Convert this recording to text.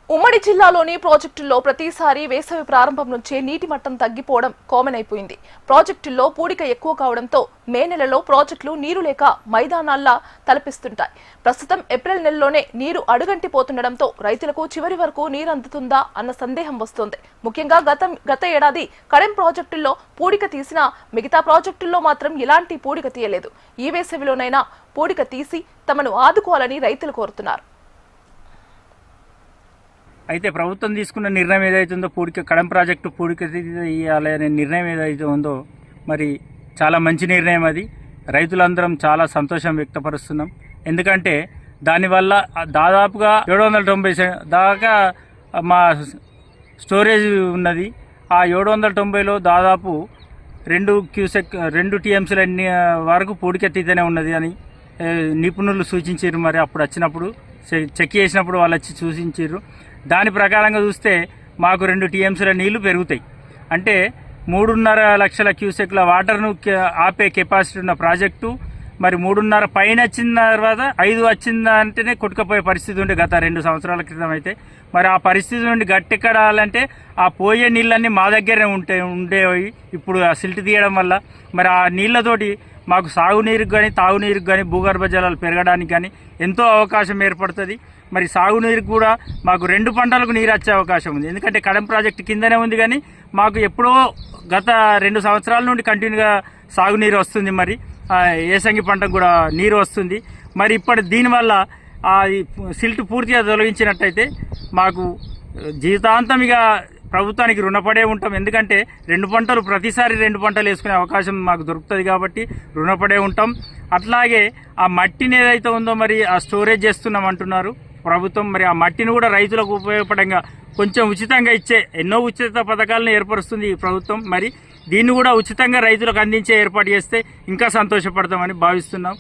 ఉమ్మడి జిల్లాలోని ప్రాజెక్టుల్లో ప్రతిసారి వేసవి ప్రారంభం నుంచే నీటి మట్టం తగ్గిపోవడం కామన్ అయిపోయింది. ప్రాజెక్టుల్లో పూడిక ఎక్కువ కావడంతో మే నెలలో ప్రాజెక్టులు నీరు లేక మైదానాల్లా తలపిస్తుంటాయి. ప్రస్తుతం ఏప్రిల్ నెలలోనే నీరు అడుగంటిపోతుండటంతో రైతులకు చివరి వరకు నీరు అందుతుందా అన్న సందేహం వస్తోంది. ముఖ్యంగా గత ఏడాది కడెం ప్రాజెక్టుల్లో పూడిక తీసినా మిగతా ప్రాజెక్టుల్లో మాత్రం ఎలాంటి పూడిక తీయలేదు. ఈ వేసవిలోనైనా పూడిక తీసి తమను ఆదుకోవాలని రైతులు కోరుతున్నారు. అయితే ప్రభుత్వం తీసుకున్న నిర్ణయం ఏదైతుందో కడెం ప్రాజెక్టు పూడిక తీయాలనే నిర్ణయం ఏదైతే ఉందో మరి చాలా మంచి నిర్ణయం. అది రైతులందరం చాలా సంతోషం వ్యక్తపరుస్తున్నాం. ఎందుకంటే దానివల్ల దాదాపుగా 790 దాకా మా స్టోరేజ్ ఉన్నది. ఆ 790లో దాదాపు 2 టీఎంసీల వరకు పూడికెత్తితేనే ఉన్నది అని నిపుణులు సూచించారు. మరి అప్పుడు వచ్చినప్పుడు చెక్ చేసినప్పుడు వాళ్ళు వచ్చి సూచించారు. దాని ప్రకారంగా చూస్తే మాకు 2 టీఎంసీల నీళ్లు పెరుగుతాయి. అంటే 3.5 లక్షల క్యూసెక్ల వాటర్ను ఆపే కెపాసిటీ ఉన్న ప్రాజెక్టు మరి 3.5 పైన వచ్చిన తర్వాత 5 వచ్చిందంటేనే కొట్టుకుపోయే పరిస్థితి ఉండే గత 2 సంవత్సరాల క్రితం. అయితే మరి ఆ పరిస్థితి నుండి గట్టెక్కడాలంటే ఆ పోయే నీళ్ళన్నీ మా దగ్గరే ఉండేవి. ఇప్పుడు ఆ సిల్ట్ తీయడం వల్ల మరి ఆ నీళ్లతోటి మాకు సాగునీరుకు కానీ తాగునీరుకు కానీ భూగర్భ జలాలు పెరగడానికి కానీ ఎంతో అవకాశం ఏర్పడుతుంది. మరి సాగునీరుకు కూడా మాకు 2 పంటలకు నీరు వచ్చే అవకాశం ఉంది. ఎందుకంటే కడెం ప్రాజెక్టు కిందనే ఉంది, కానీ మాకు ఎప్పుడో గత 2 సంవత్సరాల నుండి కంటిన్యూగా సాగునీరు వస్తుంది. మరి ఏసంగి పంటకు కూడా నీరు వస్తుంది. మరి దీనివల్ల సిల్ట్ పూర్తిగా తొలగించినట్టయితే మాకు జీవితాంతం ఇక ప్రభుత్వానికి రుణపడే ఉంటాం. ఎందుకంటే ప్రతిసారి 2 పంటలు వేసుకునే అవకాశం మాకు దొరుకుతుంది కాబట్టి రుణపడే ఉంటాం. అట్లాగే ఆ మట్టిని ఏదైతే ఉందో మరి ఆ స్టోరేజ్ చేస్తున్నాం అంటున్నారు ప్రభుత్వం. మరి ఆ మట్టిని కూడా రైతులకు ఉపయోగపడంగా కొంచెం ఉచితంగా ఇచ్చే ఎన్నో ఉచిత పథకాలను ఏర్పరుస్తుంది ఈ ప్రభుత్వం. మరి దీన్ని కూడా ఉచితంగా రైతులకు అందించే ఏర్పాటు చేస్తే ఇంకా సంతోషపడతామని భావిస్తున్నాం.